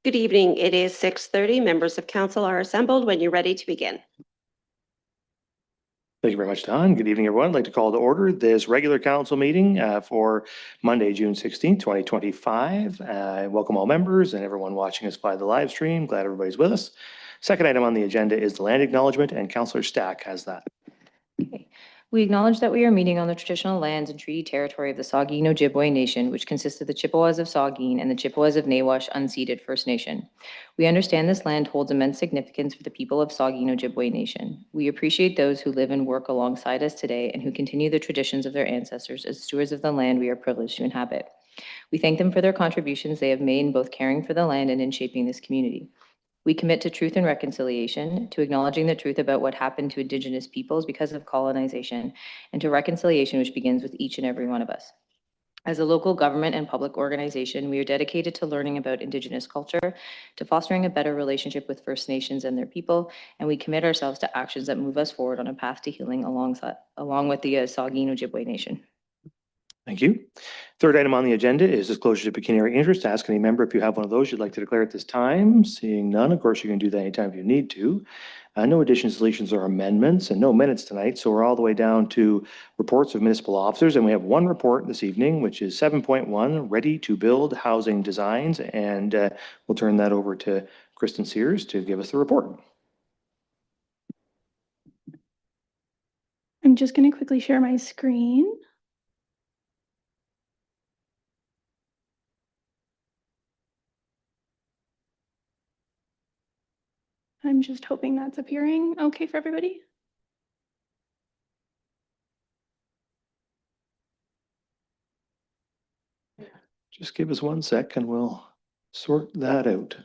Good evening. It is 6:30. Members of council are assembled when you're ready to begin. Thank you very much, Don. Good evening, everyone. I'd like to call to order this regular council meeting for Monday, June 16th, 2025. Welcome all members and everyone watching us by the live stream. Glad everybody's with us. Second item on the agenda is the land acknowledgement, and Councillor Stack has that. Okay. We acknowledge that we are meeting on the traditional lands and treaty territory of the Saugeen Ojibwe Nation, which consists of the Chippewas of Saugeen and the Chippewas of Nawash Unceded First Nation. We understand this land holds immense significance for the people of Saugeen Ojibwe Nation. We appreciate those who live and work alongside us today and who continue the traditions of their ancestors as stewards of the land we are privileged to inhabit. We thank them for their contributions they have made in both caring for the land and in shaping this community. We commit to truth and reconciliation, to acknowledging the truth about what happened to Indigenous peoples because of colonization, and to reconciliation, which begins with each and every one of us. As a local government and public organization, we are dedicated to learning about Indigenous culture, to fostering a better relationship with First Nations and their people, and we commit ourselves to actions that move us forward on a path to healing along with the Saugeen Ojibwe Nation. Thank you. Third item on the agenda is disclosure of pecuniary interest. Ask any member if you have one of those you'd like to declare at this time. Seeing none, of course, you can do that anytime if you need to. No additions, deletions, or amendments, and no minutes tonight. So we're all the way down to reports of municipal officers, and we have one report this evening, which is 7.1, ready to build housing designs, and we'll turn that over to Kristen Sears to give us the report. I'm just going to quickly share my screen. I'm just hoping that's appearing okay for everybody. Just give us 1 sec and we'll sort that out.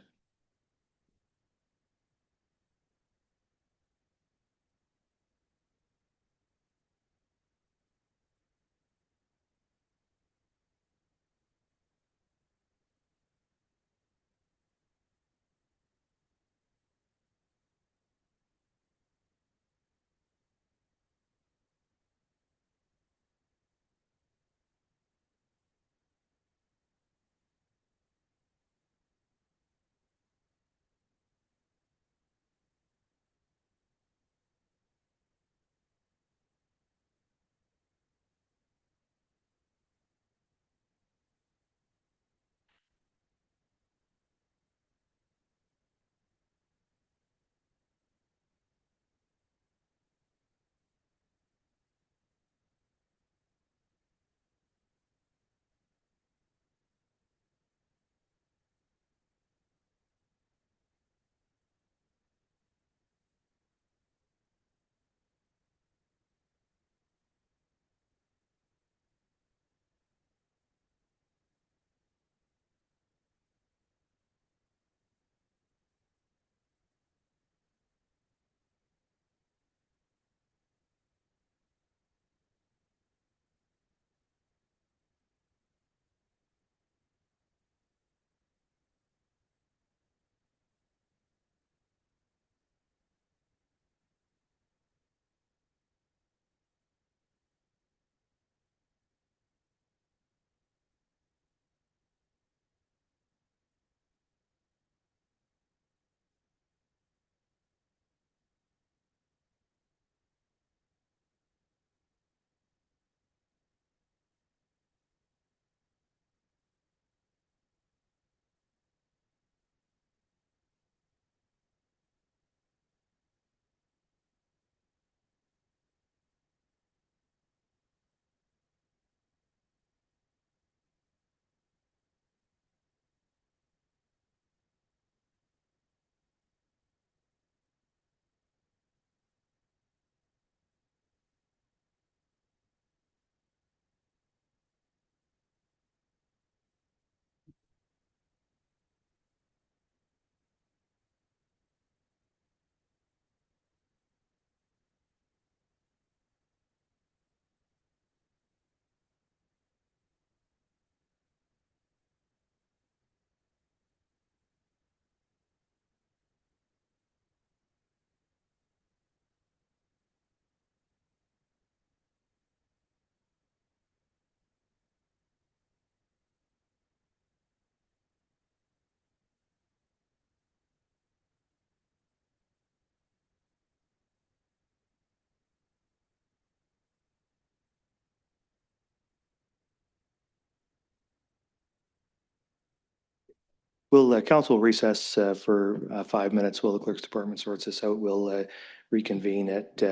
Will council recess for 5 minutes while the clerk's department sorts this out. We'll reconvene at,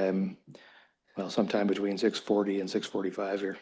well, sometime between 6:40 and 6:45 here.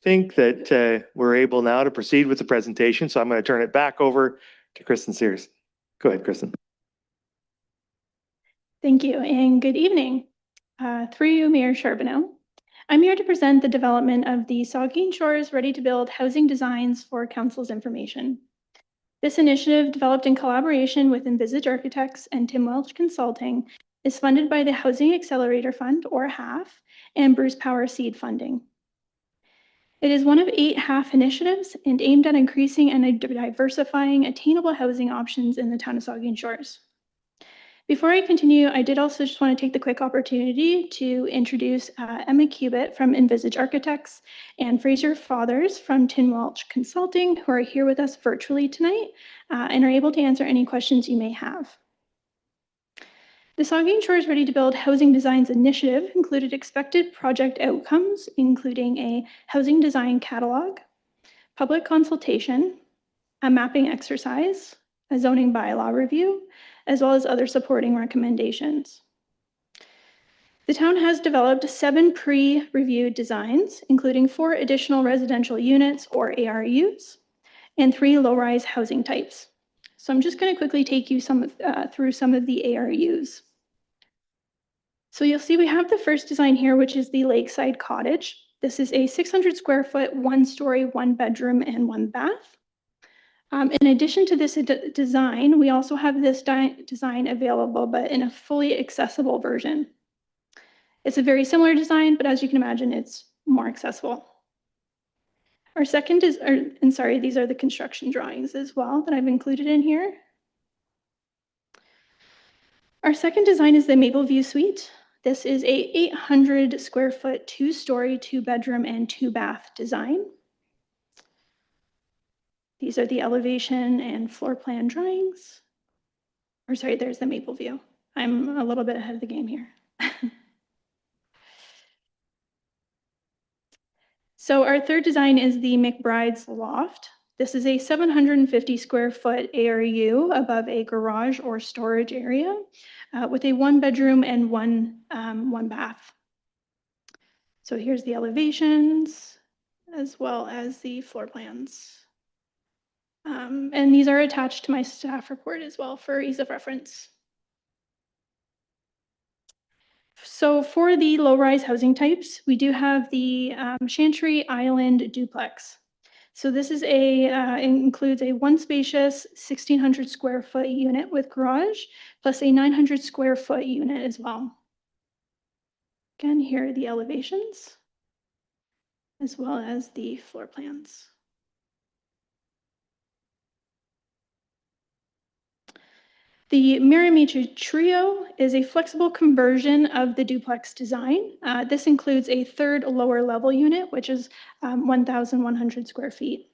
Think that we're able now to proceed with the presentation, so I'm going to turn it back over to Kristen Sears. Go ahead, Kristen. Thank you and good evening. Through you, Mayor Charbonneau. I'm here to present the development of the Saugeen Shores Ready to Build housing designs for Council's information. This initiative, developed in collaboration with Envisage Architects and Tim Welch Consulting, is funded by the Housing Accelerator Fund, or HAF, and Bruce Power Seed Funding. It is one of 8 HAF initiatives and aimed at increasing and diversifying attainable housing options in the town of Saugeen Shores. Before I continue, I did also just want to take the quick opportunity to introduce Emma Cubitt from Envisage Architects and Fraser Fathers from Tim Welch Consulting, who are here with us virtually tonight and are able to answer any questions you may have. The Saugeen Shores Ready to Build Housing Designs Initiative included expected project outcomes, including a housing design catalog, public consultation, a mapping exercise, a zoning bylaw review, as well as other supporting recommendations. The town has developed 7 pre-reviewed designs, including 4 additional residential units, or ARUs, and 3 low-rise housing types. So I'm just going to quickly take you through some of the ARUs. So you'll see we have the first design here, which is the Lakeside Cottage. This is a 600 square foot, 1-story, 1-bedroom, and 1 bath. In addition to this design, we also have this design available, but in a fully accessible version. It's a very similar design, but as you can imagine, it's more accessible. Our second is, these are the construction drawings as well that I've included in here. Our second design is the Maple View Suite. This is a 800 square foot, 2-story, 2-bedroom, and 2-bath design. These are the elevation and floor plan drawings. Or sorry, there's the Maple View. I'm a little bit ahead of the game here. So our third design is the McBride's Loft. This is a 750 square foot ARU above a garage or storage area with a 1-bedroom and one bath. So here's the elevations as well as the floor plans. And these are attached to my staff report as well for ease of reference. So for the low-rise housing types, we do have the Chantry Island Duplex. So this is includes a 1 spacious 1,600 square foot unit with garage, plus a 900 square foot unit as well. Again, here are the elevations, as well as the floor plans. The Miramichi Trio is a flexible conversion of the duplex design. This includes a 3rd lower level unit, which is 1,100 square feet.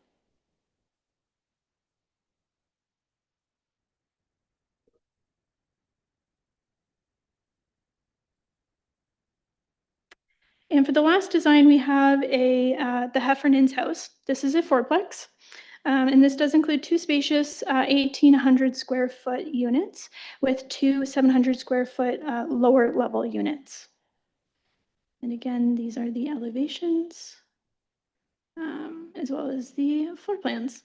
And for the last design, we have the Heffernan's House. This is a 4-plex. And this does include 2 spacious 1,800 square foot units with 2 700 square foot lower level units. And again, these are the elevations as well as the floor plans.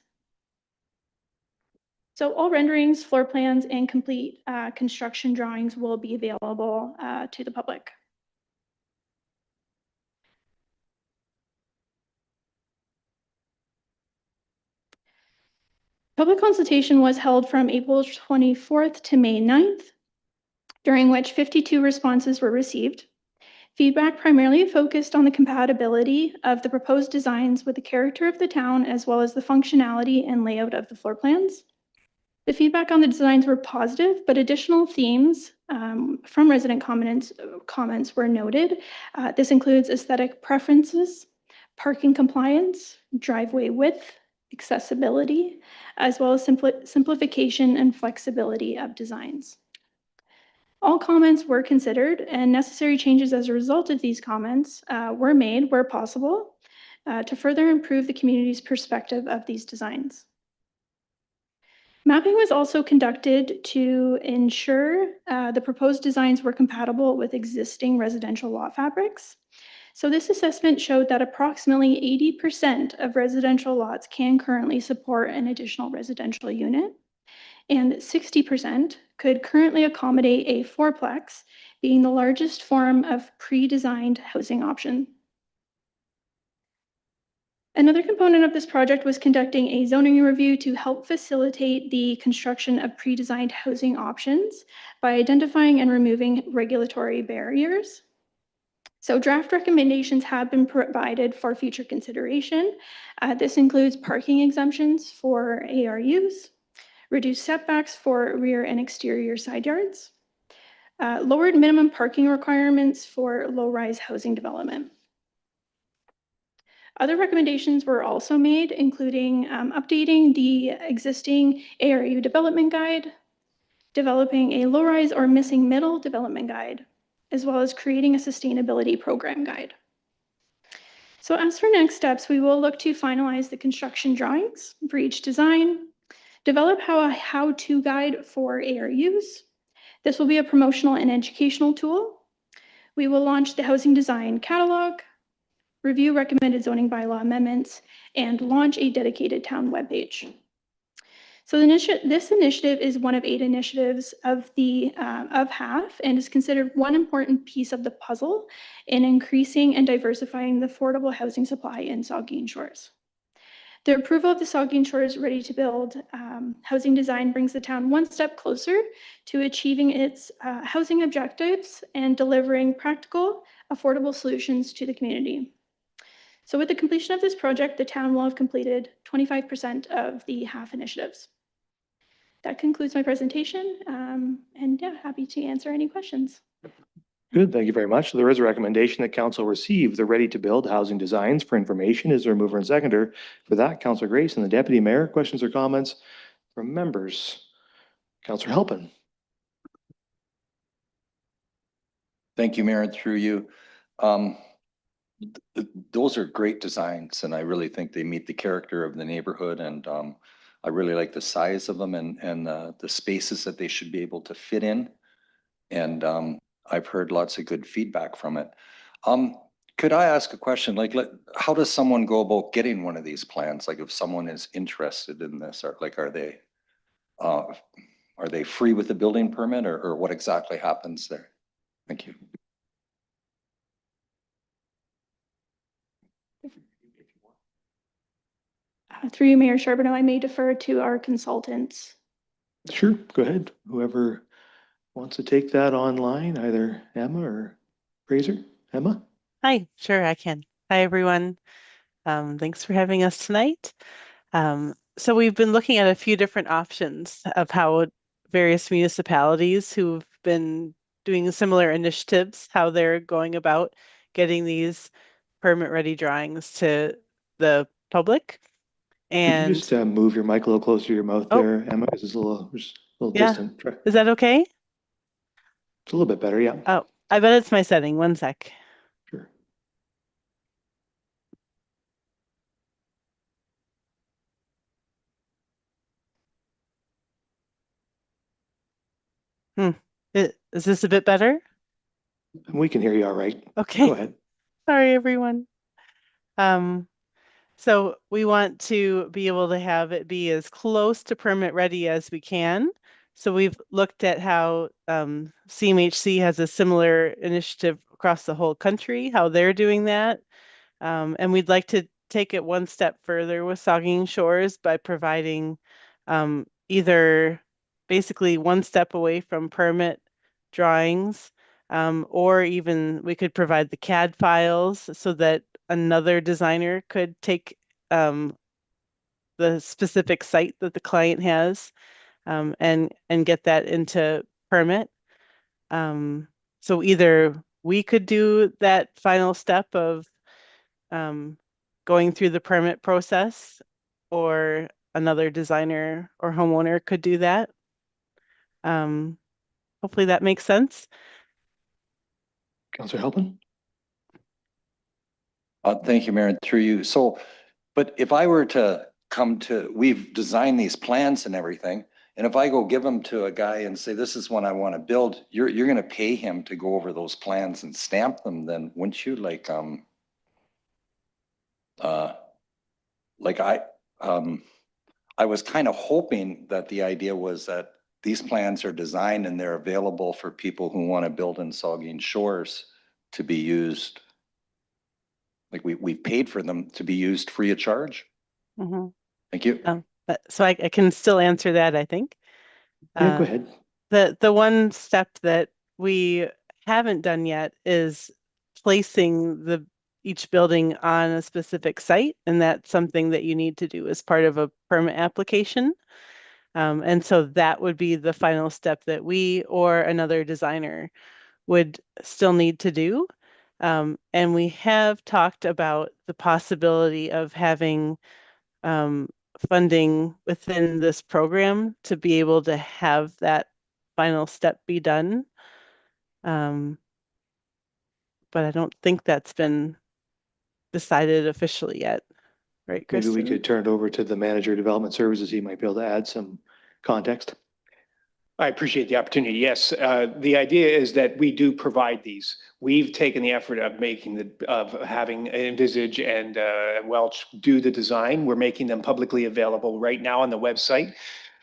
So all renderings, floor plans, and complete construction drawings will be available to the public. Public consultation was held from April 24th to May 9th, during which 52 responses were received. Feedback primarily focused on the compatibility of the proposed designs with the character of the town, as well as the functionality and layout of the floor plans. The feedback on the designs were positive, but additional themes from resident comments were noted. This includes aesthetic preferences, parking compliance, driveway width, accessibility, as well as simplification and flexibility of designs. All comments were considered, and necessary changes as a result of these comments were made where possible to further improve the community's perspective of these designs. Mapping was also conducted to ensure the proposed designs were compatible with existing residential lot fabrics. So this assessment showed that approximately 80% of residential lots can currently support an additional residential unit, and 60% could currently accommodate a fourplex, being the largest form of pre-designed housing option. Another component of this project was conducting a zoning review to help facilitate the construction of pre-designed housing options by identifying and removing regulatory barriers. So draft recommendations have been provided for future consideration. This includes parking exemptions for ARUs, reduced setbacks for rear and exterior side yards, lowered minimum parking requirements for low-rise housing development. Other recommendations were also made, including updating the existing ARU development guide, developing a low-rise or missing middle development guide, as well as creating a sustainability program guide. So as for next steps, we will look to finalize the construction drawings for each design, develop a how-to guide for ARUs. This will be a promotional and educational tool. We will launch the housing design catalog, review recommended zoning bylaw amendments, and launch a dedicated town webpage. So this initiative is one of 8 initiatives of HAF and is considered one important piece of the puzzle in increasing and diversifying the affordable housing supply in Saugeen Shores. The approval of the Saugeen Shores Ready to Build housing design brings the town one step closer to achieving its housing objectives and delivering practical, affordable solutions to the community. So with the completion of this project, the town will have completed 25% of the HAF initiatives. That concludes my presentation, and yeah, happy to answer any questions. Good, thank you very much. There is a recommendation that council receive the ready-to-build housing designs for information. Is there a mover and seconder? For that, Councillor Grace and the Deputy Mayor, questions or comments from members? Councillor Halpin. Thank you, Mayor, through you. Those are great designs, and I really think they meet the character of the neighborhood, and I really like the size of them and the spaces that they should be able to fit in. And I've heard lots of good feedback from it. Could I ask a question? Like, how does someone go about getting one of these plans? Like, if someone is interested in this, or like, are they free with the building permit, or what exactly happens there? Thank you. Through you, Mayor Charbonneau, I may defer to our consultants. Sure, go ahead. Whoever wants to take that online, either Emma or Fraser. Emma? Hi, sure, I can. Hi, everyone. Thanks for having us tonight. So we've been looking at a few different options of how various municipalities who've been doing similar initiatives, how they're going about getting these permit-ready drawings to the public. Could you And just move your mic a little closer to your mouth there, Emma? Because it's a little Yeah. distant. Is that okay? It's a little bit better, yeah. Oh, I bet it's my setting. One sec. Sure. Is this a bit better? We can hear you all right. Okay. Go ahead. Sorry, everyone. So we want to be able to have it be as close to permit ready as we can. So we've looked at how CMHC has a similar initiative across the whole country, how they're doing that. And we'd like to take it one step further with Saugeen Shores by providing either basically one step away from permit drawings Or even we could provide the CAD files so that another designer could take the specific site that the client has and get that into permit. So either we could do that final step of going through the permit process, or another designer or homeowner could do that. Hopefully that makes sense. Councillor Halpin? Thank you, Mayor, through you. So, but if I were to we've designed these plans and everything, and if I go give them to a guy and say, this is what I want to build, you're going to pay him to go over those plans and stamp them, then wouldn't you? Like I was kind of hoping that the idea was that these plans are designed and they're available for people who want to build in Saugeen Shores to be used. Like we've paid for them to be used free of charge. Mm-hmm. Thank you. So I can still answer that, I think. Yeah, go ahead. The one step that we haven't done yet is placing each building on a specific site, and that's something that you need to do as part of a permit application. And so that would be the final step that we or another designer would still need to do. And we have talked about the possibility of having funding within this program to be able to have that final step be done. But I don't think that's been decided officially yet, right, Maybe we Kristen? could turn it over to the manager of development services. He might be able to add some context. I appreciate the opportunity. Yes, the idea is that we do provide these. We've taken the effort of having Envisage and Welch do the design. We're making them publicly available right now on the website,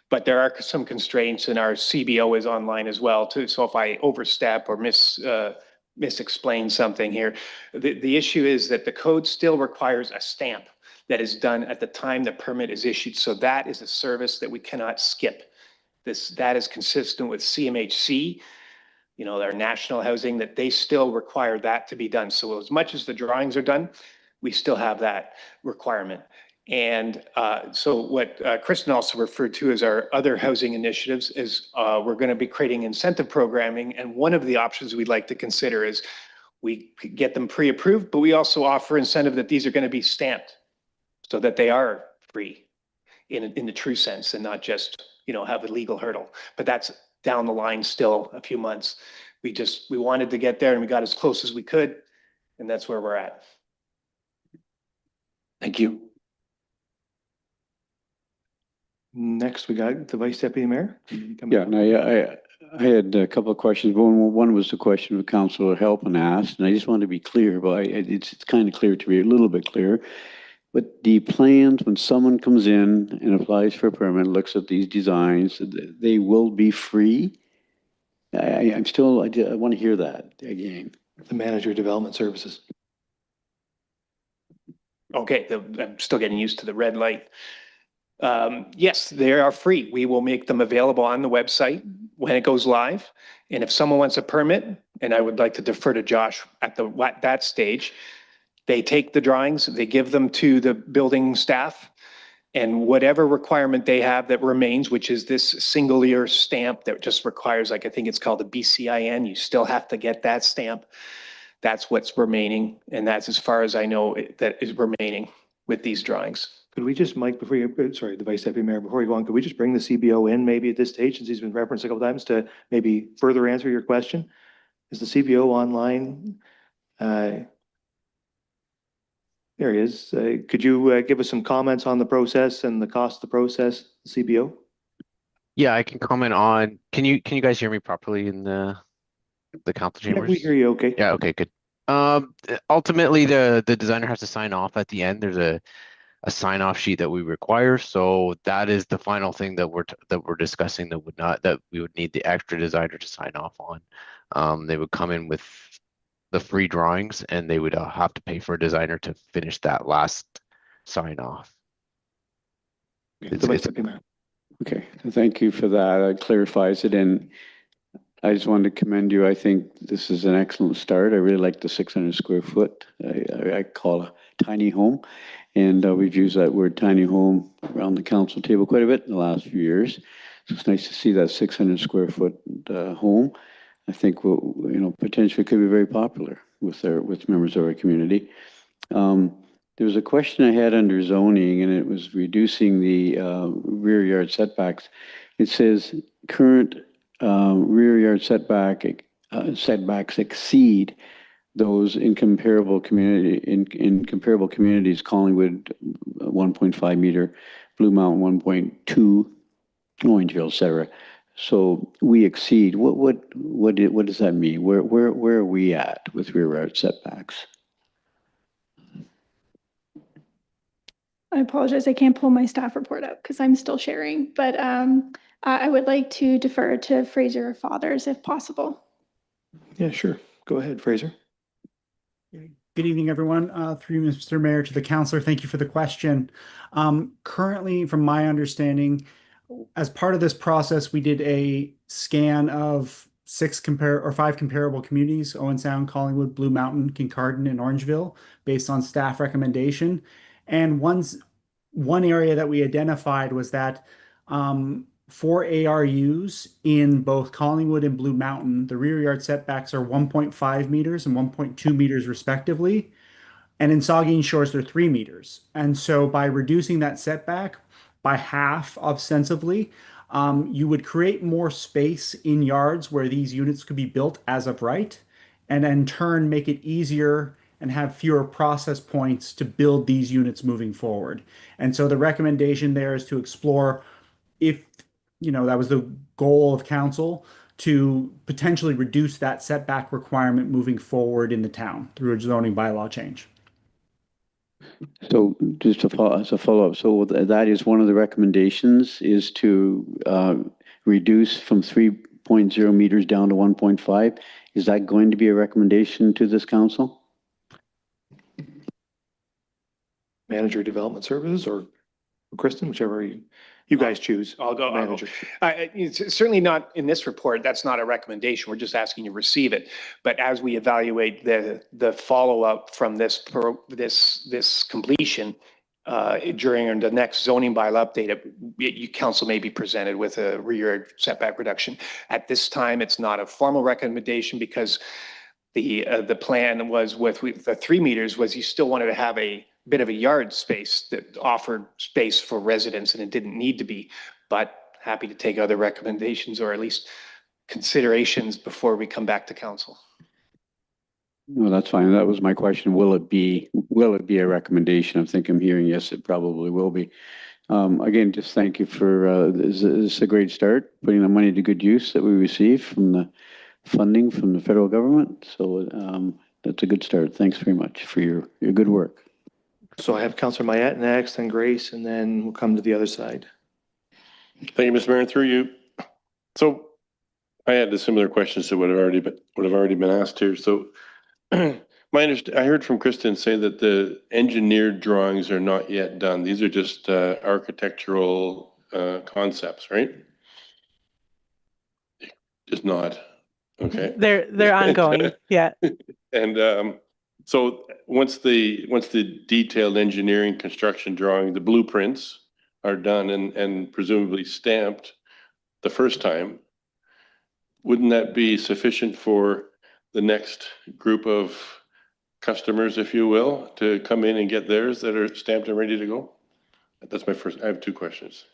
but there are some constraints, and our CBO is online as well too. So if I overstep or misexplain something here, the issue is that the code still requires a stamp that is done at the time the permit is issued. So that is a service that we cannot skip. That is consistent with CMHC, our national housing, that they still require that to be done. So as much as the drawings are done, we still have that requirement. And so what Kristen also referred to as our other housing initiatives is we're going to be creating incentive programming. And one of the options we'd like to consider is we get them pre-approved, but we also offer incentive that these are going to be stamped so that they are free in the true sense, and not just have a legal hurdle. But that's down the line still a few months. We wanted to get there, and we got as close as we could, and that's where we're at. Thank you. Next, we got the Vice Deputy Mayor. Yeah, and I had a couple of questions. One was the question of Councillor Halpin asked, and I just want to be clear, but it's kind of clear to me, a little bit clear. But the plans, when someone comes in and applies for a permit, looks at these designs, they will be free? I want to hear that again. The manager of development services. Okay, I'm still getting used to the red light. Yes, they are free. We will make them available on the website when it goes live. And if someone wants a permit, and I would like to defer to Josh at that stage, they take the drawings, they give them to the building staff, and whatever requirement they have that remains, which is this single year stamp that just requires, like, I think it's called a BCIN, you still have to get that stamp. That's what's remaining. And that's as far as I know that is remaining with these drawings. Could we just, Mike, the Vice Deputy Mayor, before you go on, could we just bring the CBO in maybe at this stage, since he's been referenced a couple times, to maybe further answer your question? Is the CBO online? There he is. Could you give us some comments on the process and the cost of the process, CBO? Yeah, I can comment on. Can you guys hear me properly in the council chambers? Yeah, we hear you. Okay. Yeah. Okay. Good. Ultimately, the designer has to sign off at the end. There's a sign off sheet that we require. So that is the final thing that we're discussing that we would need the extra designer to sign off on. They would come in with the free drawings, and they would have to pay for a designer to finish that last sign off. The Vice Deputy Mayor. Okay, thank you for that. It clarifies it. And I just wanted to commend you. I think this is an excellent start. I really like the 600 square foot. I call a tiny home. And we've used that word tiny home around the council table quite a bit in the last few years. So it's nice to see that 600 square foot home. I think will, potentially could be very popular with members of our community. There was a question I had under zoning, and it was reducing the rear yard setbacks. It says current rear yard setbacks exceed those in comparable communities, Collingwood 1.5 meter, Blue Mountain 1.2, Orangeville, etc. So we exceed. What does that mean? Where are we at with rear yard setbacks? I apologize, I can't pull my staff report up because I'm still sharing, but I would like to defer to Fraser Fathers if possible. Yeah, sure. Go ahead, Fraser. Good evening, everyone. Through Mr. Mayor to the councillor, thank you for the question. Currently, from my understanding, as part of this process, we did a scan of 5 comparable communities: Owen Sound, Collingwood, Blue Mountain, Kincardine, and Orangeville, based on staff recommendation. And one area that we identified was that for ARUs in both Collingwood and Blue Mountain, the rear yard setbacks are 1.5 meters and 1.2 meters respectively. And in Saugeen Shores, they're 3 meters. And so by reducing that setback by half ostensibly, you would create more space in yards where these units could be built as of right, and in turn make it easier and have fewer process points to build these units moving forward. And so the recommendation there is to explore if, that was the goal of council, to potentially reduce that setback requirement moving forward in the town through a zoning bylaw change. So just as a follow-up, so that is one of the recommendations, is to reduce from 3.0 meters down to 1.5. Is that going to be a recommendation to this council? Manager Development Services or Kristen, whichever you guys choose. I'll go. Manager. It's certainly not in this report. That's not a recommendation. We're just asking you to receive it. But as we evaluate the follow-up from this completion during the next zoning bylaw update, you council may be presented with a rear yard setback reduction. At this time, it's not a formal recommendation because the plan was with the 3 meters was you still wanted to have a bit of a yard space that offered space for residents, and it didn't need to be, but happy to take other recommendations or at least considerations before we come back to council. No, that's fine. That was my question. Will it be a recommendation? I think I'm hearing yes, it probably will be. Again, just thank you for this is a great start, putting the money to good use that we receive from the funding from the federal government. So that's a good start. Thanks very much for your good work. So I have Councillor Mayette next, then Grace, and then we'll come to the other side. Thank you, Mr. Mayor. Through you. So I had the similar questions that would have already been asked here. So I heard from Kristen say that the engineered drawings are not yet done. These are just architectural concepts, right? Just not. Okay. They're ongoing. Yeah. And so once the detailed engineering construction drawing, the blueprints are done and presumably stamped the first time, wouldn't that be sufficient for the next group of customers, if you will, to come in and get theirs that are stamped and ready to go? That's my first. I have 2 questions.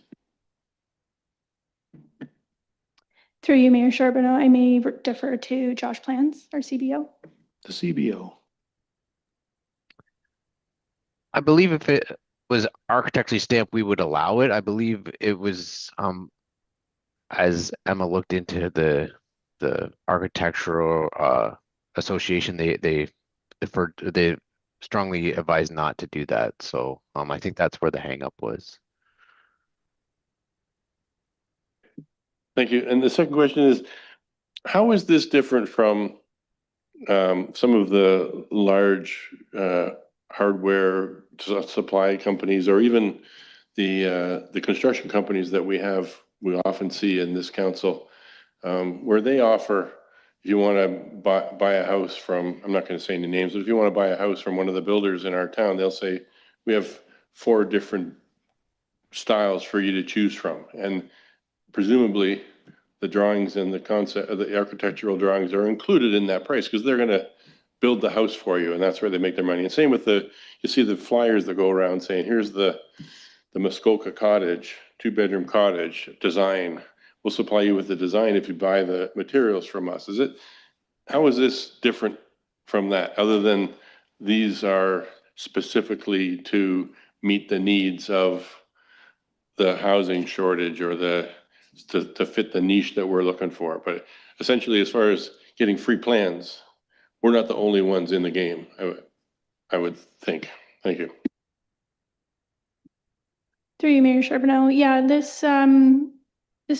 Through you, Mayor Charbonneau, I may defer to Josh Plans, our CBO. The CBO. I believe if it was architecturally stamped, we would allow it. I believe it was, as Emma looked into the architectural association, they strongly advised not to do that. So I think that's where the hang up was. Thank you. And the second question is, how is this different from some of the large hardware supply companies, or even the construction companies that we often see in this council? where they offer, if you want to buy a house from, I'm not going to say any names, but if you want to buy a house from one of the builders in our town, they'll say, we have 4 different styles for you to choose from. And presumably the drawings and the concept of the architectural drawings are included in that price because they're going to build the house for you, and that's where they make their money. And same with you see the flyers that go around saying, here's the Muskoka cottage, 2-bedroom cottage design. We'll supply you with the design if you buy the materials from us. How is this different from that, other than these are specifically to meet the needs of the housing shortage or to fit the niche that we're looking for? But essentially, as far as getting free plans, we're not the only ones in the game, I would think. Thank you. Through you, Mayor Charbonneau. Yeah, this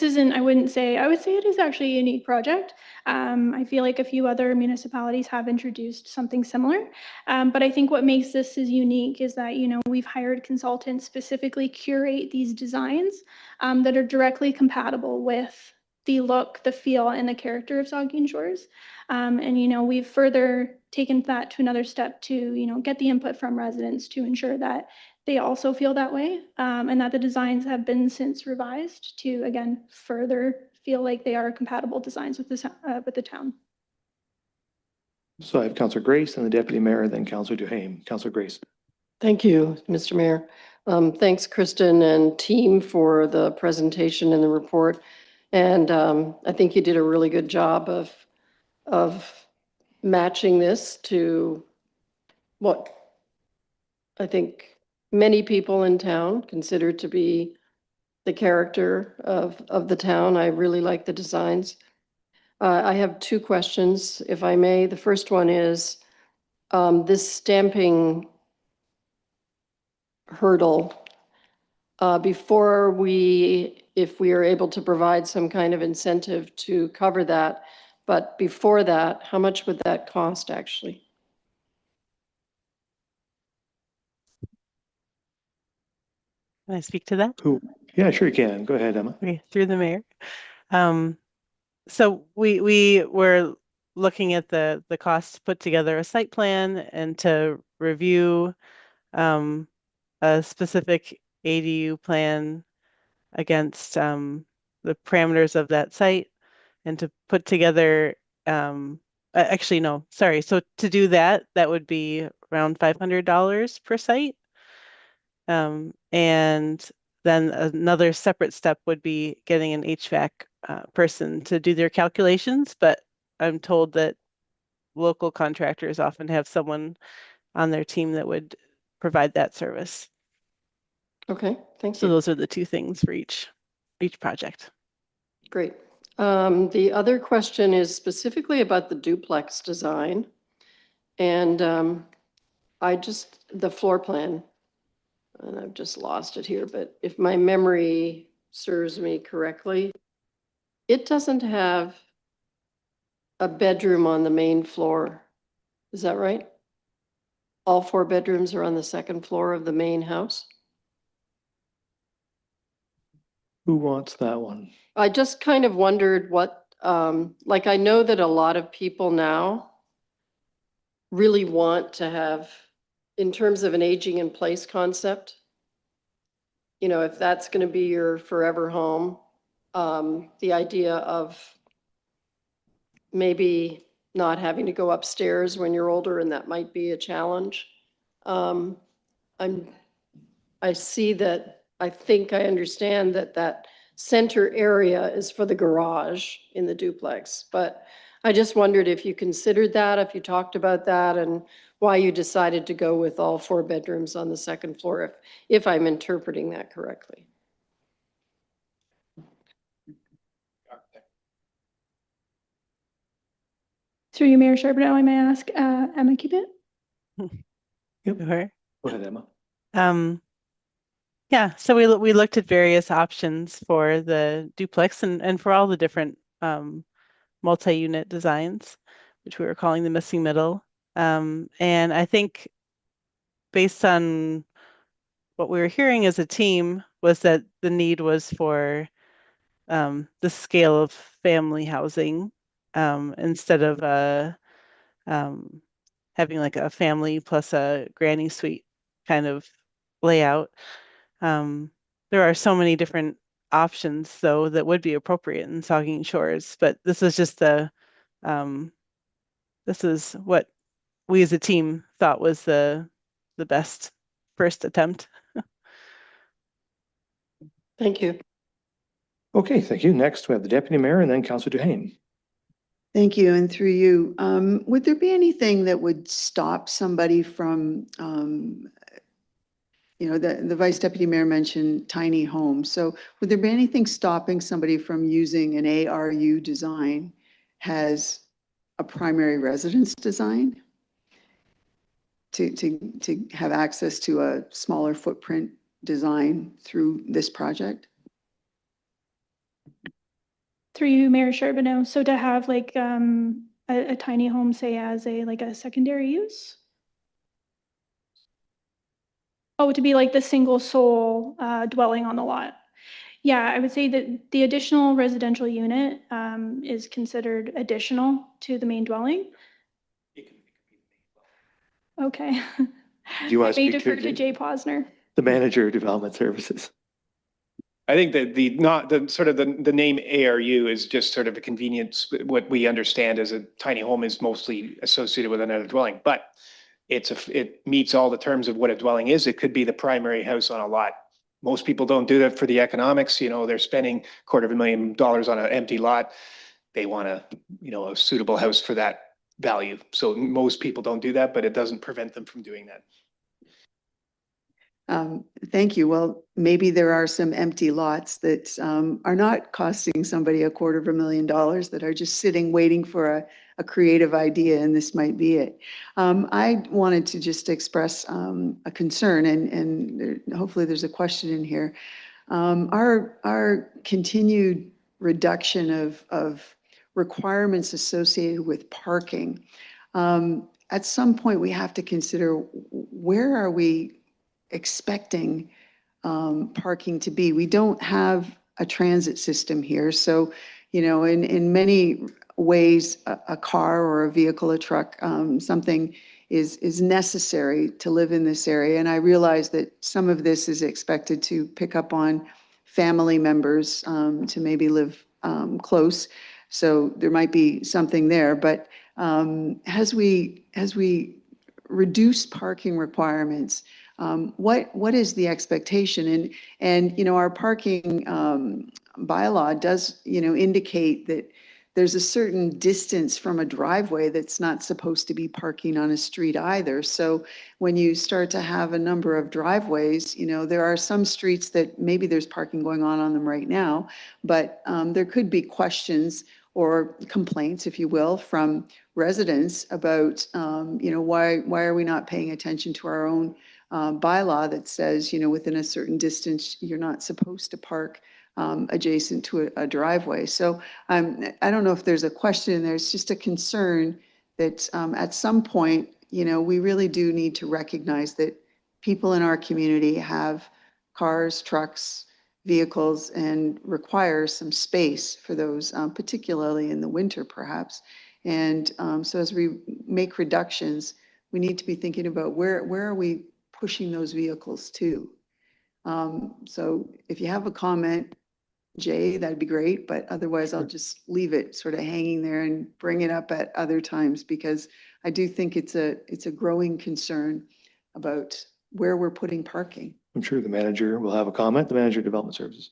isn't, I would say it is actually a unique project. I feel like a few other municipalities have introduced something similar. But I think what makes this is unique is that, we've hired consultants specifically curate these designs that are directly compatible with the look, the feel, and the character of Saugeen Shores. And, we've further taken that to another step to, get the input from residents to ensure that they also feel that way, and that the designs have been since revised to, again, further feel like they are compatible designs with the town. So I have Councillor Grace and the Deputy Mayor, then Councillor Duhaime. Councillor Grace. Thank you, Mr. Mayor. Thanks, Kristen and team, for the presentation and the report. And I think you did a really good job of matching this to what I think many people in town consider to be the character of the town. I really like the designs. I have 2 questions, if I may. The first one is this stamping hurdle. If we are able to provide some kind of incentive to cover that, but before that, how much would that cost actually? Can I speak to that? Yeah, sure you can. Go ahead, Emma. Okay, through the mayor. So we were looking at the cost to put together a site plan and to review a specific ADU plan against the parameters of that site, and to put together actually, no, sorry. So to do that would be around $500 per site. And then another separate step would be getting an HVAC person to do their calculations, but I'm told that local contractors often have someone on their team that would provide that service. Okay, thank you. So those are the 2 things for each project. Great. The other question is specifically about the duplex design. And the floor plan, and I've just lost it here, but if my memory serves me correctly, it doesn't have a bedroom on the main floor. Is that right? All 4 bedrooms are on the second floor of the main house? Who wants that one? I just kind of wondered what, like, I know that a lot of people now really want to have, in terms of an aging in place concept, if that's going to be your forever home, the idea of maybe not having to go upstairs when you're older, and that might be a challenge. I see that, I think I understand that center area is for the garage in the duplex, but I just wondered if you considered that, if you talked about that, and why you decided to go with all 4 bedrooms on the second floor, if I'm interpreting that correctly. Through you, Mayor Charbonneau, I may ask Emma Cupid. Yep. Her. Go ahead, Emma. Yeah, so we looked at various options for the duplex and for all the different multi-unit designs, which we were calling the missing middle. And I think based on what we were hearing as a team was that the need was for the scale of family housing instead of having like a family plus a granny suite kind of layout. There are so many different options though that would be appropriate in Saugeen Shores, but this is just this is what we as a team thought was the best first attempt. Thank you. Okay, thank you. Next, we have the deputy mayor and then Councillor Duhaime. Thank you. And through you, would there be anything that would stop somebody from, the vice deputy mayor mentioned tiny homes. So would there be anything stopping somebody from using an ARU design as a primary residence design to have access to a smaller footprint design through this project? Through you, Mayor Charbonneau. So to have like a tiny home, say as a secondary use? Oh, to be like the single sole dwelling on the lot. Yeah, I would say that the additional residential unit is considered additional to the main dwelling. Okay. Do you want to I may speak defer to to it, Jay Posner. the manager of development services? I think that the name ARU is just sort of a convenience. What we understand as a tiny home is mostly associated with another dwelling, but it meets all the terms of what a dwelling is. It could be the primary house on a lot. Most people don't do that for the economics. They're spending $250,000 on an empty lot. They want a suitable house for that value. So most people don't do that, but it doesn't prevent them from doing that. Thank you. Well, maybe there are some empty lots that are not costing somebody $250,000 that are just sitting waiting for a creative idea, and this might be it. I wanted to just express a concern, and hopefully there's a question in here. Our continued reduction of requirements associated with parking. At some point, we have to consider where are we expecting parking to be. We don't have a transit system here. So, in many ways, a car or a vehicle, a truck, something is necessary to live in this area. And I realize that some of this is expected to pick up on family members to maybe live close. So there might be something there. But as we reduce parking requirements, what is the expectation? And our parking bylaw does indicate that there's a certain distance from a driveway that's not supposed to be parking on a street either. So when you start to have a number of driveways, there are some streets that maybe there's parking going on them right now, but there could be questions or complaints, if you will, from residents about, why are we not paying attention to our own bylaw that says, within a certain distance, you're not supposed to park adjacent to a driveway. So I don't know if there's a question there. It's just a concern that at some point, we really do need to recognize that people in our community have cars, trucks, vehicles, and require some space for those, particularly in the winter, perhaps. And so as we make reductions, we need to be thinking about where are we pushing those vehicles to. So if you have a comment, Jay, that'd be great, but otherwise I'll just leave it sort of hanging there and bring it up at other times, because I do think it's a growing concern about where we're putting parking. I'm sure the manager will have a comment, the manager of development services.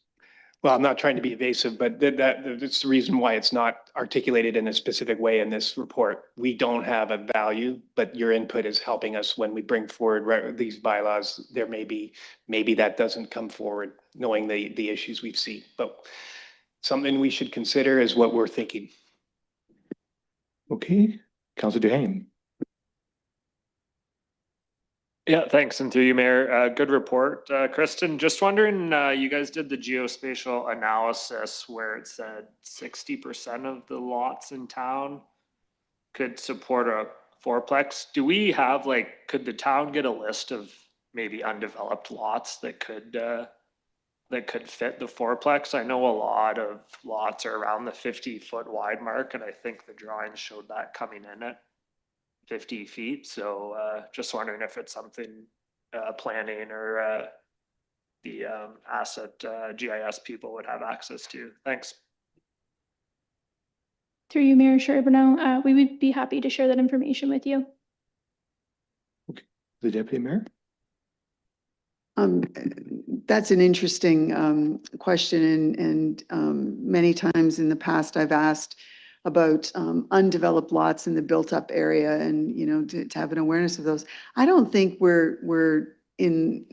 Well, I'm not trying to be evasive, but that's the reason why it's not articulated in a specific way in this report. We don't have a value, but your input is helping us when we bring forward these bylaws. There maybe that doesn't come forward, knowing the issues we've seen, but something we should consider is what we're thinking. Okay, Councillor Duhaime. Yeah, thanks. And through you, Mayor, good report. Kristen, just wondering, you guys did the geospatial analysis where it said 60% of the lots in town could support a fourplex. Do we have could the town get a list of maybe undeveloped lots that could that could fit the fourplex? I know a lot of lots are around the 50-foot wide mark, and I think the drawings showed that coming in at 50 feet. So just wondering if it's something planning or the asset GIS people would have access to. Thanks. Through you, Mayor Charbonneau, we would be happy to share that information with you. The deputy mayor? That's an interesting question, and many times in the past I've asked about undeveloped lots in the built-up area, and to have an awareness of those. I don't think we're in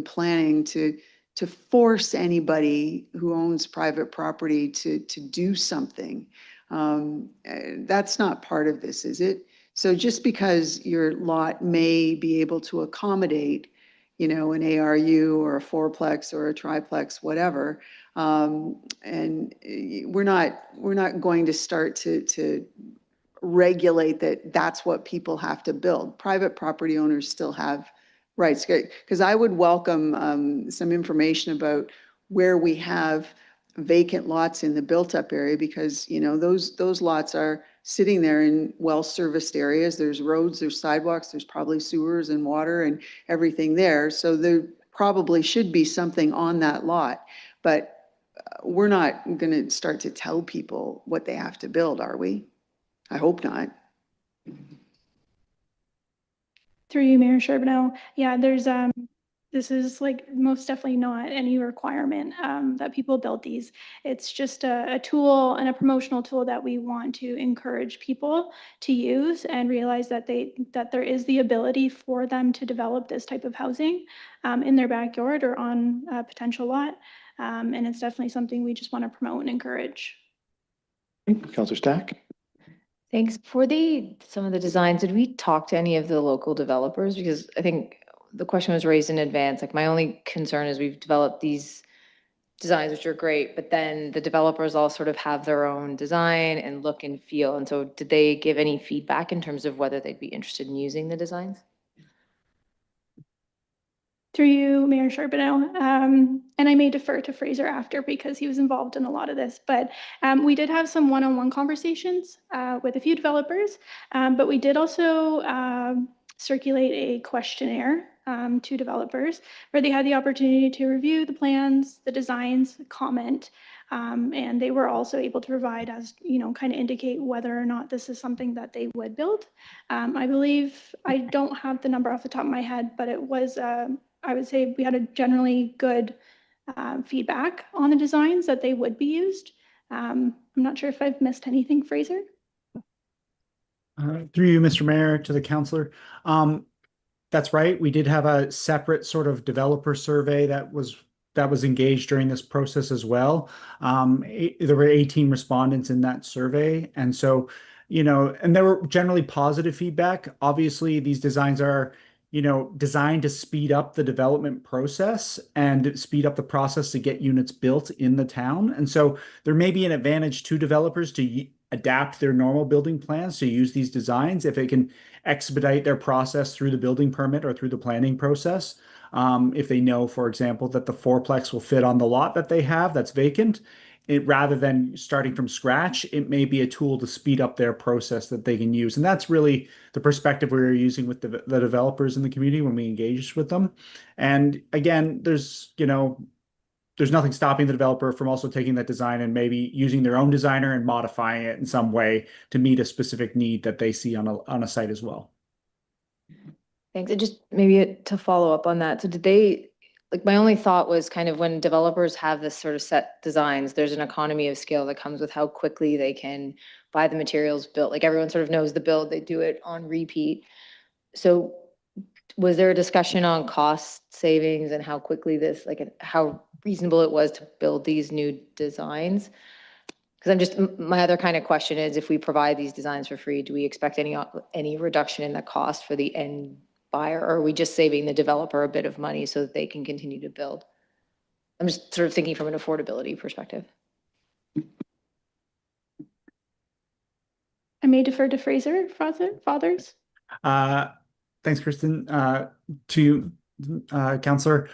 planning to force anybody who owns private property to do something. That's not part of this, is it? So just because your lot may be able to accommodate, an ARU or a fourplex or a triplex, whatever, and we're not going to start to regulate that's what people have to build. Private property owners still have rights, because I would welcome some information about where we have vacant lots in the built-up area, because those lots are sitting there in well-serviced areas. There's roads, there's sidewalks, there's probably sewers and water and everything there. So there probably should be something on that lot, but we're not going to start to tell people what they have to build, are we? I hope not. Through you, Mayor Charbonneau. Yeah, there's this is most definitely not any requirement that people build these. It's just a tool and a promotional tool that we want to encourage people to use and realize that there is the ability for them to develop this type of housing in their backyard or on a potential lot. And it's definitely something we just want to promote and encourage. Councillor Stack? Thanks. For some of the designs, did we talk to any of the local developers? Because I think the question was raised in advance. My only concern is we've developed these designs, which are great, but then the developers all sort of have their own design and look and feel. And so did they give any feedback in terms of whether they'd be interested in using the designs? Through you, Mayor Charbonneau, and I may defer to Fraser after because he was involved in a lot of this, but we did have some one-on-one conversations with a few developers, but we did also circulate a questionnaire to developers where they had the opportunity to review the plans, the designs, comment, and they were also able to provide, as kind of indicate whether or not this is something that they would build. I believe, I don't have the number off the top of my head, but it was I would say we had a generally good feedback on the designs that they would be used. I'm not sure if I've missed anything, Fraser. Through you, Mr. Mayor, to the councillor. That's right. We did have a separate sort of developer survey that was engaged during this process as well. There were 18 respondents in that survey. And so, and there were generally positive feedback. Obviously, these designs are designed to speed up the development process and speed up the process to get units built in the town. And so there may be an advantage to developers to adapt their normal building plans to use these designs if it can expedite their process through the building permit or through the planning process. If they know, for example, that the fourplex will fit on the lot that they have that's vacant, rather than starting from scratch, it may be a tool to speed up their process that they can use. And that's really the perspective we were using with the developers in the community when we engaged with them. And again, there's nothing stopping the developer from also taking that design and maybe using their own designer and modifying it in some way to meet a specific need that they see on a site as well. Thanks. And just maybe to follow up on that. So did they, my only thought was kind of when developers have this sort of set designs, there's an economy of scale that comes with how quickly they can buy the materials built. Everyone sort of knows the build, they do it on repeat. So was there a discussion on cost savings and how quickly how reasonable it was to build these new designs? Because my other kind of question is, if we provide these designs for free, do we expect any reduction in the cost for the end buyer, or are we just saving the developer a bit of money so that they can continue to build? I'm just sort of thinking from an affordability perspective. I may defer to Fraser, Fathers. Thanks, Kristen. To Councillor.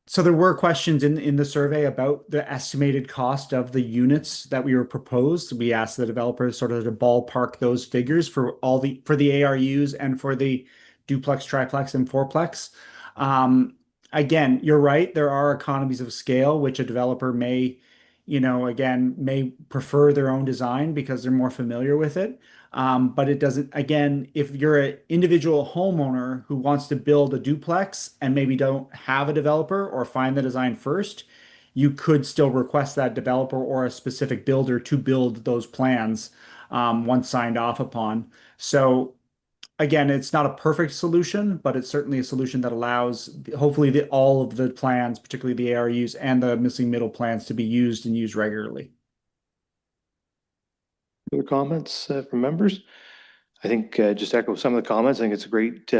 So there were questions in the survey about the estimated cost of the units that we were proposed. We asked the developers sort of to ballpark those figures for the ARUs and for the duplex, triplex, and fourplex. Again, you're right. There are economies of scale, which a developer may, again, may prefer their own design because they're more familiar with it. But it doesn't, again, if you're an individual homeowner who wants to build a duplex and maybe don't have a developer or find the design first, you could still request that developer or a specific builder to build those plans once signed off upon. So again, it's not a perfect solution, but it's certainly a solution that allows hopefully all of the plans, particularly the ARUs and the missing middle plans, to be used and used regularly. Other comments from members? I think just echo some of the comments. I think it's a great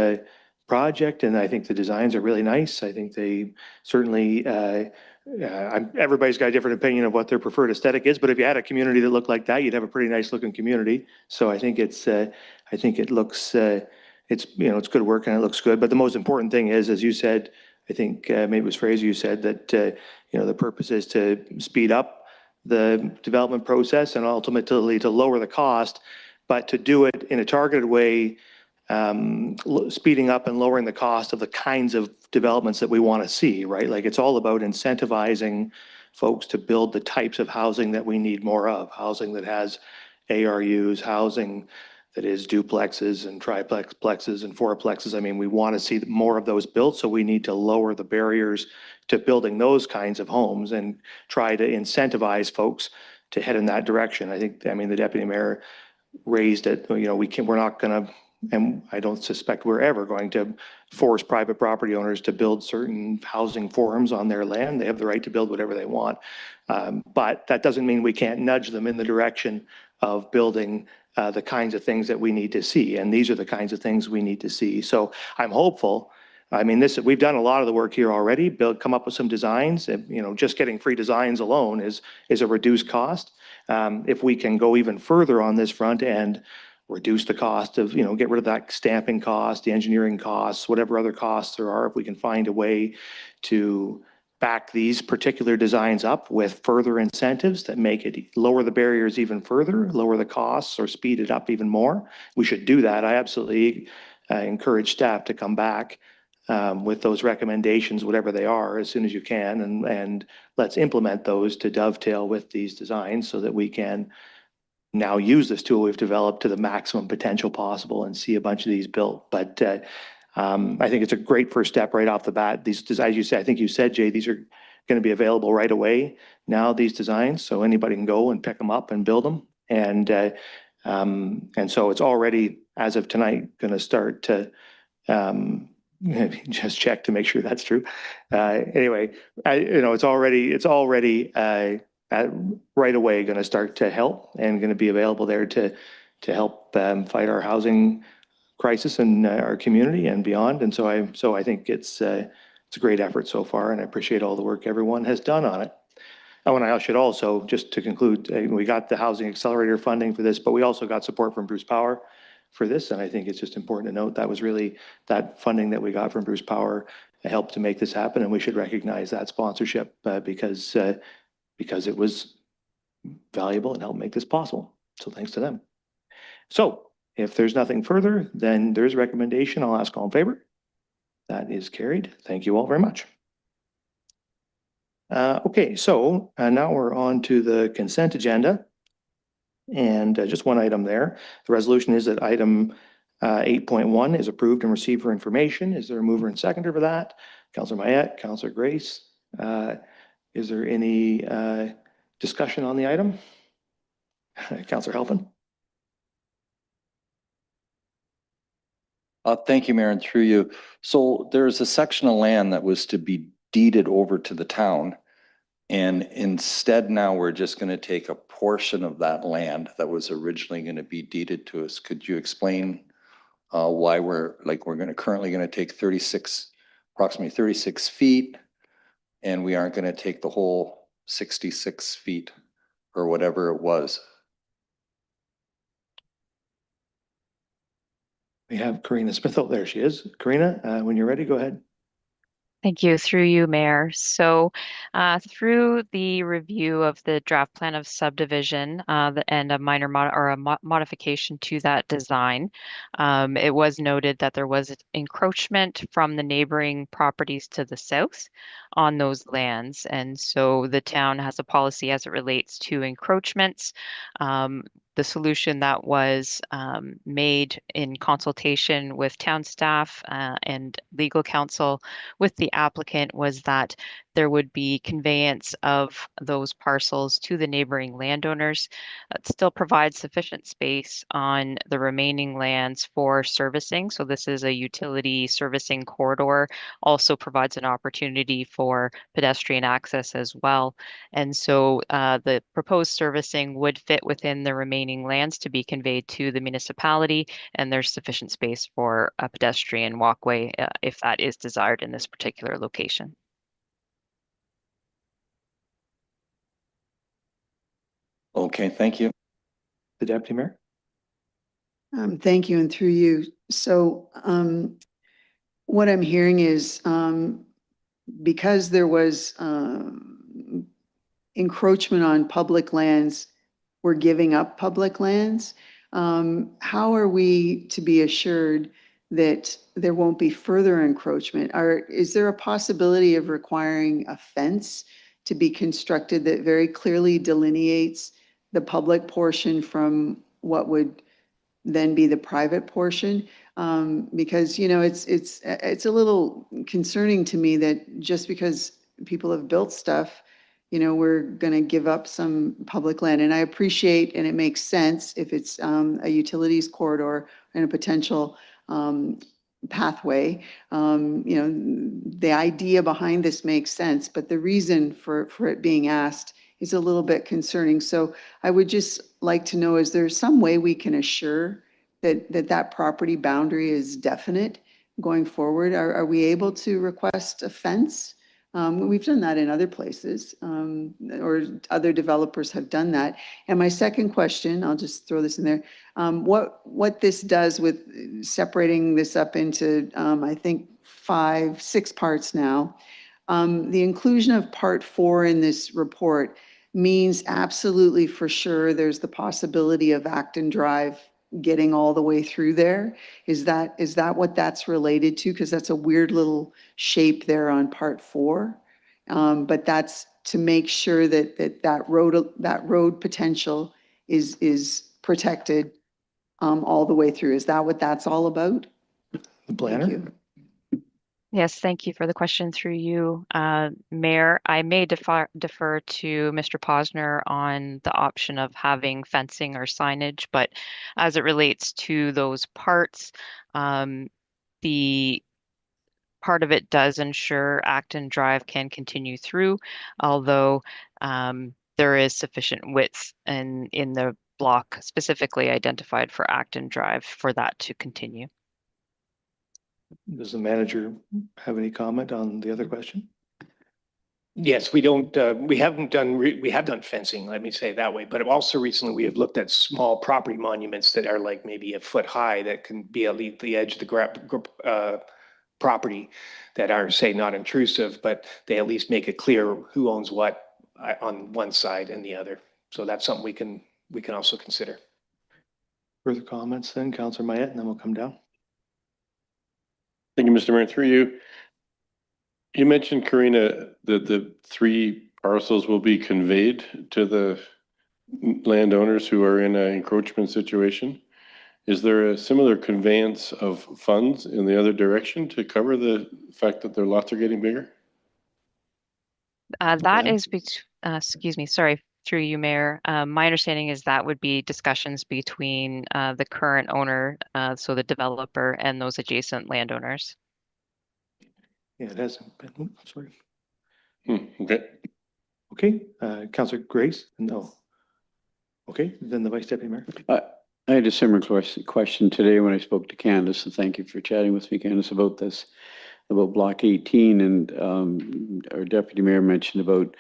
project, and I think the designs are really nice. I think they certainly, everybody's got a different opinion of what their preferred aesthetic is, but if you had a community that looked like that, you'd have a pretty nice looking community. So I think it's, I think it looks, it's, it's good work and it looks good. But the most important thing is, as you said, I think maybe it was Fraser, you said that, the purpose is to speed up the development process and ultimately to lower the cost, but to do it in a targeted way, speeding up and lowering the cost of the kinds of developments that we want to see, right? Like it's all about incentivizing folks to build the types of housing that we need more of, housing that has ARUs, housing that is duplexes and triplexes and fourplexes. I mean, we want to see more of those built, so we need to lower the barriers to building those kinds of homes and try to incentivize folks to head in that direction. I mean, the deputy mayor raised it, we're not going to, and I don't suspect we're ever going to force private property owners to build certain housing forms on their land. They have the right to build whatever they want. But that doesn't mean we can't nudge them in the direction of building the kinds of things that we need to see. And these are the kinds of things we need to see. So I'm hopeful. I mean, we've done a lot of the work here already, come up with some designs. Just getting free designs alone is a reduced cost. If we can go even further on this front and reduce the cost of, get rid of that stamping cost, the engineering costs, whatever other costs there are, if we can find a way to back these particular designs up with further incentives that make it lower the barriers even further, lower the costs, or speed it up even more, we should do that. I absolutely encourage staff to come back with those recommendations, whatever they are, as soon as you can, and let's implement those to dovetail with these designs so that we can now use this tool we've developed to the maximum potential possible and see a bunch of these built. But I think it's a great first step right off the bat. These designs, as you said, I think you said, Jay, these are going to be available right away now, these designs, so anybody can go and pick them up and build them. And so it's already, as of tonight, going to start to just check to make sure that's true. Anyway, it's already right away going to start to help and going to be available there to help fight our housing crisis in our community and beyond. And so I think it's a great effort so far, and I appreciate all the work everyone has done on it. Oh, and I should also, just to conclude, we got the Housing Accelerator funding for this, but we also got support from Bruce Power for this. And I think it's just important to note that was really that funding that we got from Bruce Power helped to make this happen. And we should recognize that sponsorship because it was valuable and helped make this possible. So thanks to them. So if there's nothing further, then there's a recommendation. I'll ask all in favor. That is carried. Thank you all very much. Okay, so now we're on to the consent agenda. And just one item there. The resolution is that item 8.1 is approved and received for information. Is there a mover and seconder for that? Councillor Mayette, Councillor Grace. Is there any discussion on the item? Councillor Halpin. Thank you, Mayor, and through you. So there's a section of land that was to be deeded over to the town. And instead now we're just going to take a portion of that land that was originally going to be deeded to us. Could you explain why we're currently going to take approximately 36 feet, and we aren't going to take the whole 66 feet or whatever it was? We have Karina Smith. Oh, there she is. Karina, when you're ready, go ahead. Thank you. Through you, Mayor. So, through the review of the draft plan of subdivision and a minor modification to that design, it was noted that there was encroachment from the neighboring properties to the south on those lands. And so the town has a policy as it relates to encroachments. The solution that was made in consultation with town staff and legal counsel with the applicant was that there would be conveyance of those parcels to the neighboring landowners. It still provides sufficient space on the remaining lands for servicing. So this is a utility servicing corridor, also provides an opportunity for pedestrian access as well. And so the proposed servicing would fit within the remaining lands to be conveyed to the municipality, and there's sufficient space for a pedestrian walkway if that is desired in this particular location. Okay, thank you. The Deputy Mayor? Thank you, and through you. So what I'm hearing is because there was encroachment on public lands, we're giving up public lands. How are we to be assured that there won't be further encroachment? Is there a possibility of requiring a fence to be constructed that very clearly delineates the public portion from what would then be the private portion? Because, you know, it's a little concerning to me that just because people have built stuff, you know, we're going to give up some public land. And I appreciate, and it makes sense if it's a utilities corridor and a potential pathway. You know, the idea behind this makes sense, but the reason for it being asked is a little bit concerning. So I would just like to know, is there some way we can assure that property boundary is definite going forward? Are we able to request a fence? We've done that in other places, or other developers have done that. And my second question, I'll just throw this in there, what this does with separating this up into, I think, 6 parts now. The inclusion of part 4 in this report means absolutely for sure there's the possibility of Acton Drive getting all the way through there. Is that what that's related to? Because that's a weird little shape there on part 4. But that's to make sure that road potential is protected all the way through. Is that what that's all about? The planner? Thank you. Yes, thank you for the question through you, Mayor. I may defer to Mr. Posner on the option of having fencing or signage, but as it relates to those parts, the part of it does ensure Acton Drive can continue through, although there is sufficient width in the block specifically identified for Acton Drive for that to continue. Does the manager have any comment on the other question? Yes, we don't, we have done fencing, let me say it that way, but also recently we have looked at small property monuments that are like maybe a foot high that can be at the edge of the property that are, say, not intrusive, but they at least make it clear who owns what on one side and the other. So that's something we can also consider. Further comments then, Councillor Mayette, and then we'll come down. Thank you, Mr. Mayor. Through you. You mentioned, Karina, that the 3 parcels will be conveyed to the landowners who are in an encroachment situation. Is there a similar conveyance of funds in the other direction to cover the fact that their lots are getting bigger? That is, excuse me, sorry, through you, Mayor. My understanding is that would be discussions between the current owner, so the developer, and those adjacent landowners. Yeah, it hasn't been, sorry. Okay. Okay, Councillor Grace? No. Okay, then the Vice Deputy Mayor. I had a similar question today when I spoke to Candace, and thank you for chatting with me, Candace, about this, about Block 18, and our Deputy Mayor mentioned about,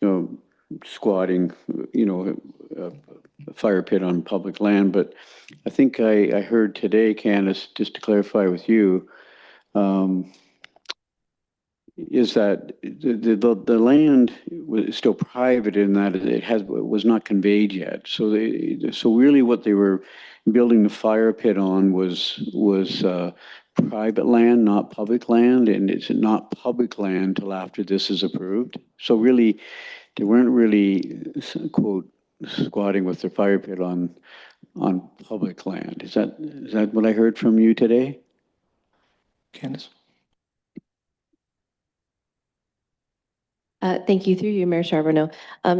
you know, squatting, you know, a fire pit on public land. But I think I heard today, Candace, just to clarify with you, is that the land was still private in that was not conveyed yet. So so really what they were building the fire pit on was private land, not public land, and it's not public land till after this is approved. So really, they weren't really, quote, squatting with their fire pit on public land. Is that what I heard from you today? Candace? Thank you. Through you, Mayor Charbonneau.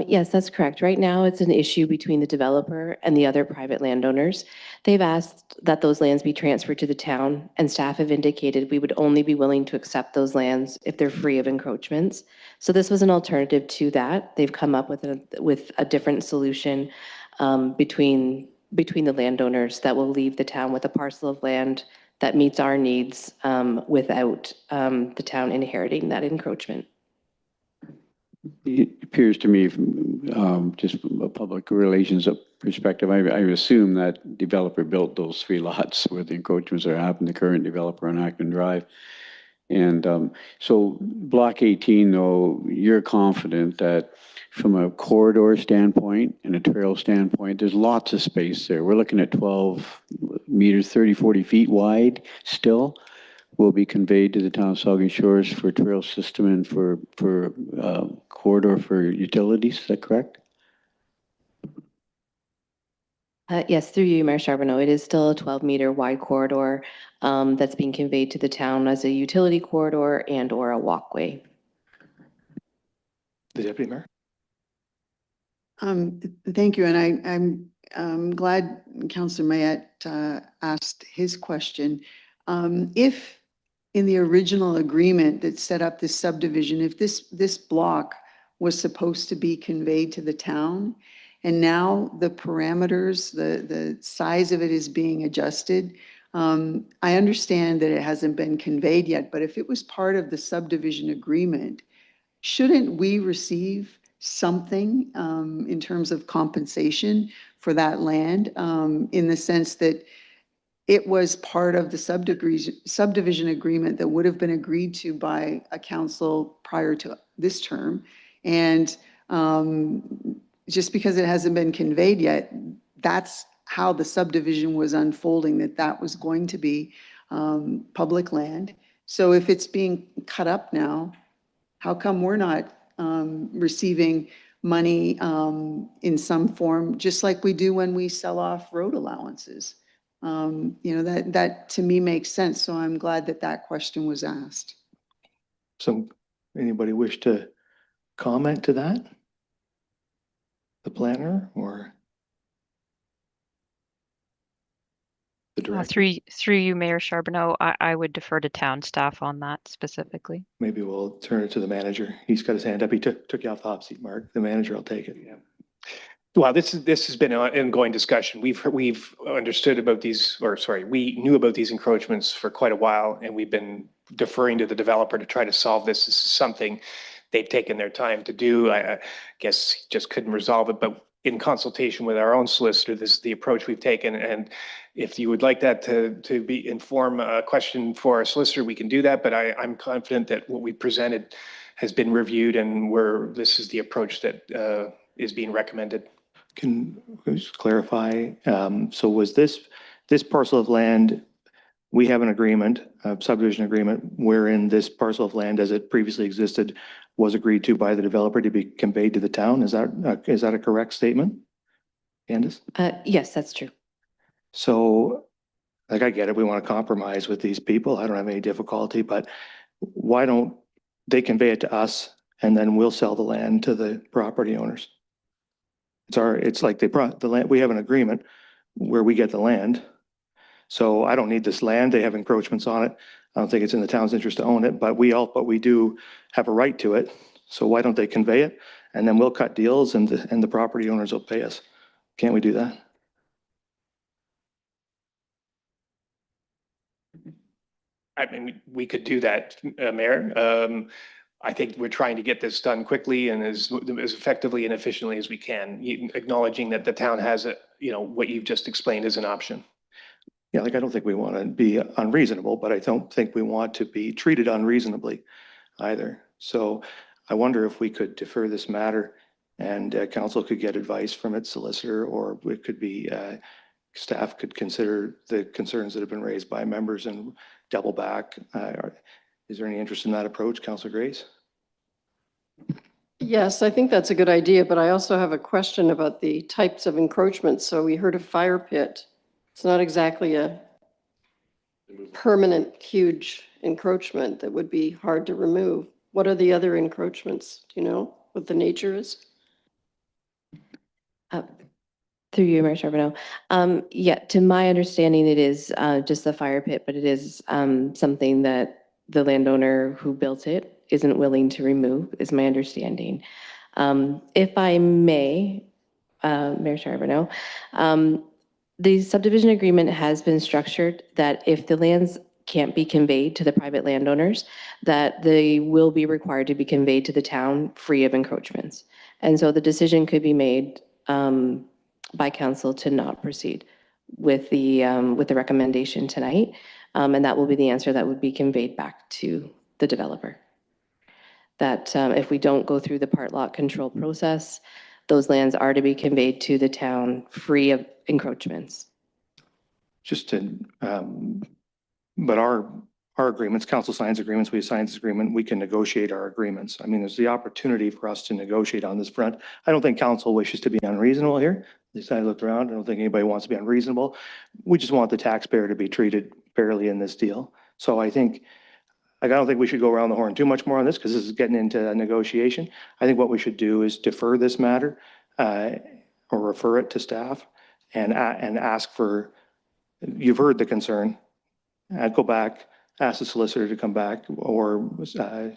Yes, that's correct. Right now, it's an issue between the developer and the other private landowners. They've asked that those lands be transferred to the town, and staff have indicated we would only be willing to accept those lands if they're free of encroachments. So this was an alternative to that. They've come up with a different solution between the landowners that will leave the town with a parcel of land that meets our needs without the town inheriting that encroachment. It appears to me, from just from a public relations perspective, I assume that developer built those 3 lots where the encroachments are happening, the current developer on Ackman Drive. And so block 18, though, you're confident that from a corridor standpoint and a trail standpoint, there's lots of space there. We're looking at 12 meters, 30, 40 feet wide still. Will be conveyed to the town of Saugeen Shores for trail system and for corridor for utilities. Is that correct? Yes, through you, Mayor Charbonneau. It is still a 12-meter wide corridor that's being conveyed to the town as a utility corridor and or a walkway. The Deputy Mayor? Thank you. And I'm glad Councillor Mayette asked his question. If in the original agreement that set up this subdivision, if this block was supposed to be conveyed to the town, and now the parameters, the size of it is being adjusted, I understand that it hasn't been conveyed yet, but if it was part of the subdivision agreement, shouldn't we receive something in terms of compensation for that land, in the sense that it was part of the subdivision agreement that would have been agreed to by a council prior to this term? And just because it hasn't been conveyed yet, that's how the subdivision was unfolding, that was going to be public land. So if it's being cut up now, how come we're not receiving money in some form, just like we do when we sell off road allowances? That to me makes sense. So I'm glad that question was asked. So anybody wish to comment to that? The planner or the director? Through you, Mayor Charbonneau, I would defer to town staff on that specifically. Maybe we'll turn it to the manager. He's got his hand up. He took you off the hot seat, Mark. The manager will take it. Yeah. Well, this has been an ongoing discussion. We've understood about these, or sorry, we knew about these encroachments for quite a while, and we've been deferring to the developer to try to solve this. This is something they've taken their time to do. I guess just couldn't resolve it, but in consultation with our own solicitor, this is the approach we've taken. And if you would like that to inform a question for our solicitor, we can do that. But I'm confident that what we presented has been reviewed, and this is the approach that is being recommended. Can we just clarify? So was this parcel of land, we have an agreement, a subdivision agreement, wherein this parcel of land as it previously existed was agreed to by the developer to be conveyed to the town. Is that a correct statement? Candace? Yes, that's true. So, like, I get it. We want to compromise with these people. I don't have any difficulty, but why don't they convey it to us and then we'll sell the land to the property owners? It's like the land, we have an agreement where we get the land. So I don't need this land. They have encroachments on it. I don't think it's in the town's interest to own it, but we do have a right to it. So why don't they convey it? And then we'll cut deals and the property owners will pay us. Can't we do that? I mean, we could do that, Mayor. I think we're trying to get this done quickly and as effectively and efficiently as we can, acknowledging that the town has what you've just explained as an option. Yeah, like I don't think we want to be unreasonable, but I don't think we want to be treated unreasonably. either. So I wonder if we could defer this matter and council could get advice from its solicitor, or it could be staff could consider the concerns that have been raised by members and double back. Is there any interest in that approach, Councillor Grace? Yes, I think that's a good idea, but I also have a question about the types of encroachments. So we heard of fire pit. It's not exactly a permanent, huge encroachment that would be hard to remove. What are the other encroachments? Do you know what the nature is? Through you, Mayor Charbonneau. Yeah, to my understanding, it is just the fire pit, but it is something that the landowner who built it isn't willing to remove, is my understanding. If I may, Mayor Charbonneau, the subdivision agreement has been structured that if the lands can't be conveyed to the private landowners, that they will be required to be conveyed to the town free of encroachments. And so the decision could be made by council to not proceed with the recommendation tonight. And that will be the answer that would be conveyed back to the developer. That if we don't go through the part lot control process, those lands are to be conveyed to the town free of encroachments. Just to, but our agreements, council signs agreements, we sign this agreement, we can negotiate our agreements. I mean, there's the opportunity for us to negotiate on this front. I don't think council wishes to be unreasonable here. At least I looked around. I don't think anybody wants to be unreasonable. We just want the taxpayer to be treated fairly in this deal. So I think, like, I don't think we should go around the horn too much more on this because this is getting into a negotiation. I think what we should do is defer this matter or refer it to staff and ask for, you've heard the concern. I'd go back, ask the solicitor to come back or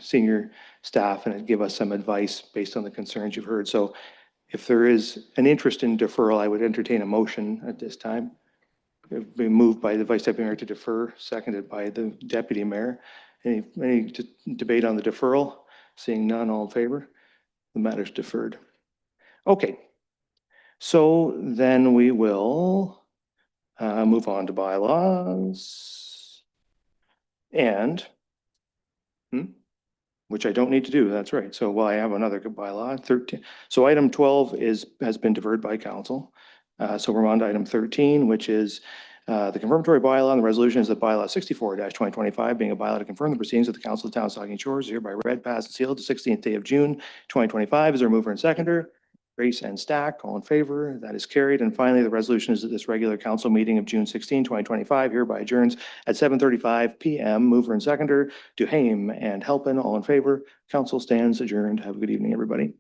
senior staff and give us some advice based on the concerns you've heard. So if there is an interest in deferral, I would entertain a motion at this time. It'd be moved by the Vice Deputy Mayor to defer, seconded by the Deputy Mayor. Any debate on the deferral? Seeing none, all in favor? The matter's deferred. Okay. So then we will move on to bylaws. And, which I don't need to do, that's right. So, well, I have another bylaw, 13. So item 12 has been deferred by council. So we're on to item 13, which is the confirmatory bylaw, and the resolution is that bylaw 64-2025, being a bylaw to confirm the proceedings of the Council of the Town of Saugeen Shores, is hereby read, passed, and sealed the 16th day of June, 2025. Is there a mover and seconder? Grace and Stack, all in favor? That is carried. And finally, the resolution is that this regular council meeting of June 16, 2025, hereby adjourns at 7:35 p.m. Mover and seconder, Duhaime and Halpin, all in favor. Council stands adjourned. Have a good evening, everybody.